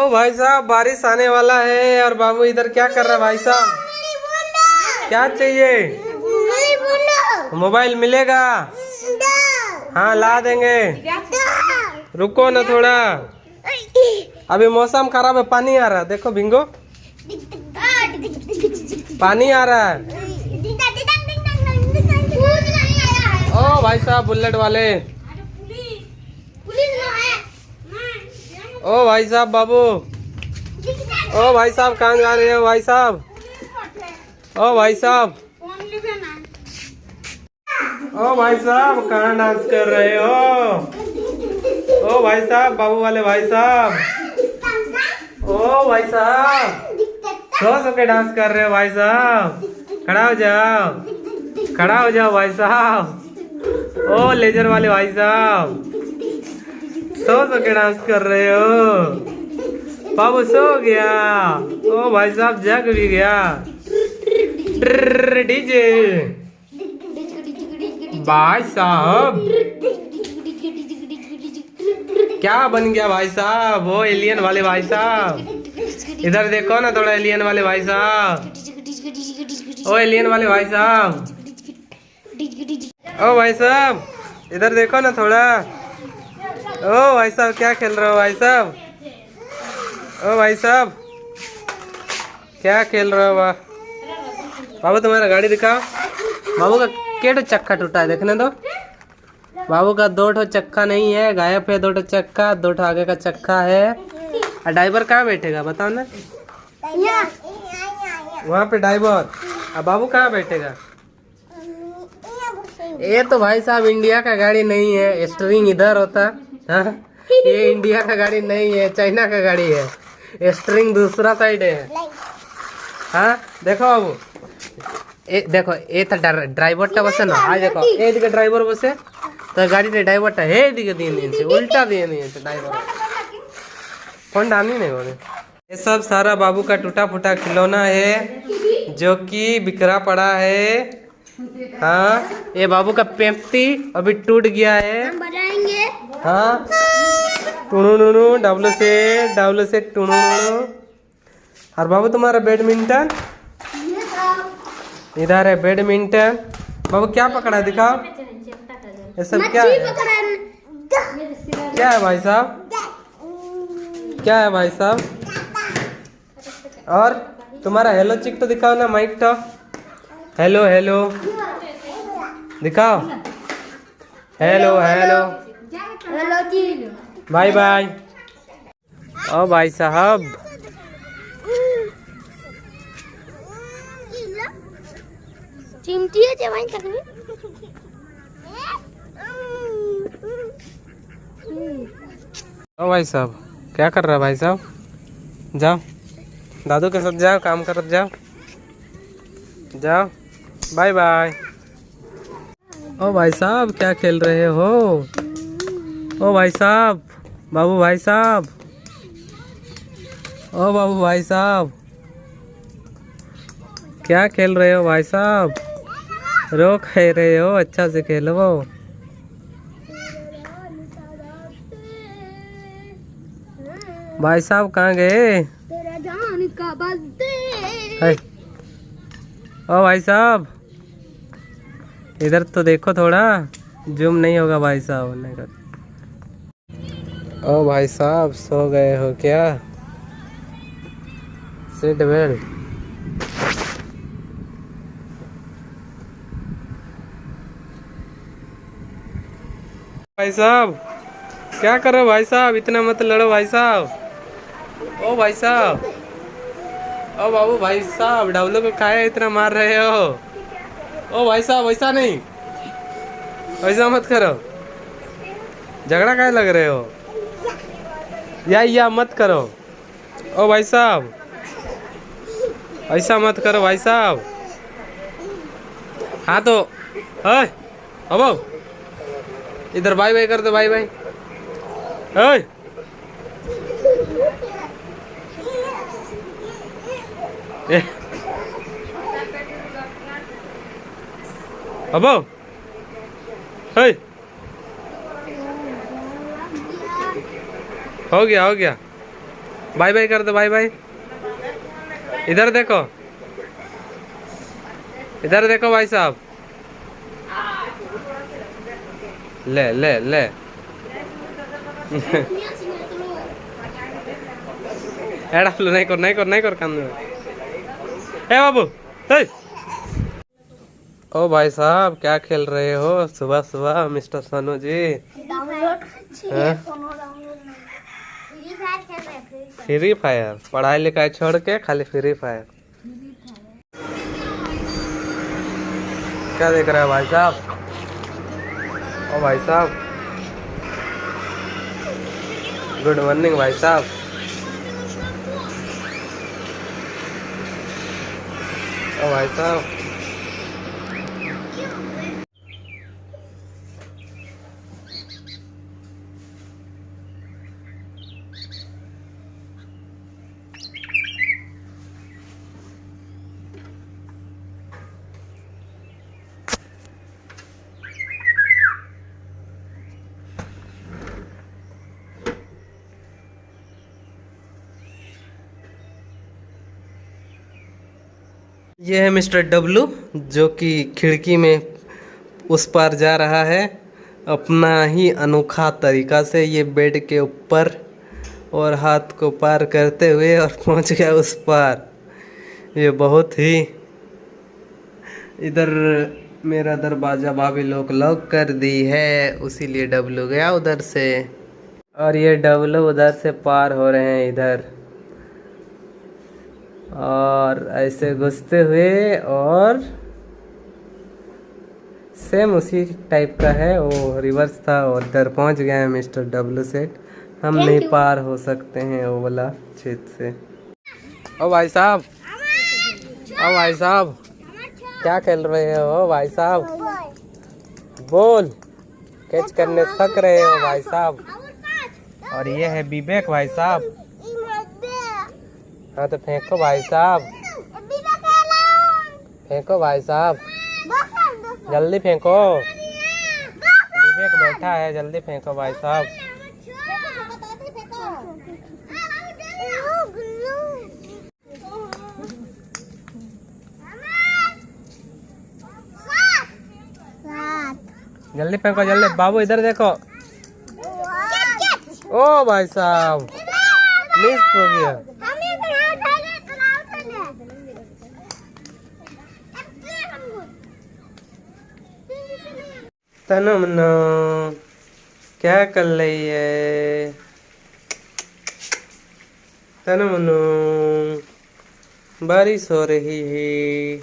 भाई साहब बारिश आने वाला है और बाबू इधर क्या कर रहा है भाई साहब? क्या चाहिए? मोबाइल मिलेगा? हाँ ला देंगे, रुको ना थोड़ा, अभी मौसम खराब है, पानी आ रहा है, देखो भिंगो, पानी आ रहा है। ओ भाई साहब बुलेट वाले, ओ भाई साहब बाबू, ओ भाई साहब कहाँ जा रहे हो भाई साहब? ओ भाई साहब, ओ भाई साहब कहाँ डांस कर रहे हो? ओ भाई साहब बाबू वाले भाई साहब, ओ भाई साहब सो के डांस कर रहे हो भाई साहब? खड़ा हो जाओ, खड़ा हो जाओ भाई साहब। ओ लेजर वाले भाई साहब सो के डांस कर रहे हो? बाबू सो गया, ओ भाई साहब जग भी गया। डीजे भाई साहब क्या बन गया भाई साहब? वो एलियन वाले भाई साहब इधर देखो ना थोड़ा, एलियन वाले भाई साहब, ओ एलियन वाले भाई साहब, ओ भाई साहब इधर देखो ना थोड़ा, ओ भाई साहब क्या खेल रहे हो भाई साहब? ओ भाई साहब क्या खेल रहे हो? वाह बाबू तुम्हारा गाड़ी दिखाओ। बाबू का केटो चक्का टूटा है, देखने दो। बाबू का 2 ठो चक्का नहीं है, गायब है 2 ठो चक्का, 2 ठो आगे का चक्का है। और ड्राइवर कहाँ बैठेगा बताओ ना? वहाँ पे ड्राइवर। अब बाबू कहाँ बैठेगा? ये तो भाई साहब इंडिया का गाड़ी नहीं है, स्टीयरिंग इधर होता। हाँ? ये इंडिया का गाड़ी नहीं है, चाइना का गाड़ी है, स्टीयरिंग दूसरा साइड है। हाँ देखो बाबू, देखो ये था ड्राइवर टा बसे ना, आज देखो ये दिखे ड्राइवर बसे तो गाड़ी टे ड्राइवर टा हे दिखे दिन से उल्टा दिए नहीं है ड्राइवर फोन डालनी नहीं बोले। ये सब सारा बाबू का टूटा फूटा खिलौना है जो कि बिखरा पड़ा है। हाँ ये बाबू का पेप्सी अभी टूट गया है। हाँ टुनु डब्लू से टुनु। और बाबू तुम्हारा बैडमिंटन इधर है, बैडमिंटन। बाबू क्या पकड़ा दिखाओ, ये सब क्या है? क्या है भाई साहब, क्या है भाई साहब? और तुम्हारा हेलो चिक तो दिखाओ ना, माइक तो हेलो हेलो दिखाओ, हेलो हेलो बाय बाय। ओ भाई साहब चिमटी है जवान तक में। ओ भाई साहब क्या कर रहा है भाई साहब? जाओ दादू के साथ जाओ, काम कर जाओ, जाओ बाय बाय। ओ भाई साहब क्या खेल रहे हो? ओ भाई साहब, बाबू भाई साहब, ओ बाबू भाई साहब क्या खेल रहे हो भाई साहब? रोक खेल रहे हो, अच्छा से खेलो। भाई साहब कहाँ गए? तेरा जान का बदले। ओ भाई साहब इधर तो देखो थोड़ा, जूम नहीं होगा भाई साहब ने कर। ओ भाई साहब सो गए हो क्या? Seat belt. भाई साहब क्या कर रहे हो भाई साहब? इतना मत लड़ो भाई साहब। ओ भाई साहब, ओ बाबू भाई साहब डावलों को खाए इतना मार रहे हो? ओ भाई साहब वैसा नहीं, वैसा मत करो, झगड़ा काहे लग रहे हो? या मत करो। ओ भाई साहब ऐसा मत करो भाई साहब। हाँ तो अब इधर बाय बाय कर दो, बाय बाय। अब हो गया बाय बाय कर दो, बाय बाय। इधर देखो, इधर देखो भाई साहब। ले ले ले। एड़ा नहीं कर, नहीं कर, नहीं कर कान में। ए बाबू, हे। ओ भाई साहब, क्या खेल रहे हो सुबह सुबह mister Sonu ji? Free Fire? पढ़ाई लिखाई छोड़ के खाली फ्री फायर? क्या देख रहा है भाई साहब? ओ भाई साहब, गुड मॉर्निंग भाई साहब। ओ भाई साहब, ये है मिस्टर डब्लू, जो कि खिड़की में उस पार जा रहा है अपना ही अनोखा तरीका से। ये बेड के ऊपर और हाथ को पार करते हुए और पहुंच गया उस पार। ये बहुत ही, इधर मेरा दरवाजा भाभी लोग लॉक कर दी है, उसीलिए डब्लू गया उधर से। और ये डब्लू उधर से पार हो रहे हैं इधर, और ऐसे घुसते हुए, और सेम उसी टाइप का है, वो रिवर्स था और इधर पहुंच गए हैं मिस्टर डब्लू सेट। हम नहीं पार हो सकते हैं वो वाला छेद से। ओ भाई साहब, ओ भाई साहब, क्या खेल रहे हो भाई साहब? बोल, कैच करने थक रहे हो भाई साहब? और ये है विवेक भाई साहब। हाँ तो फेंको भाई साहब, फेंको भाई साहब, जल्दी फेंको। विवेक बैठा है, जल्दी फेंको भाई साहब। जल्दी फेंको, जल्दी। बाबू इधर देखो। ओ भाई साहब, मिस हो गया। तनु मनु, क्या कर रही है तनु मनु? बारिश हो रही है।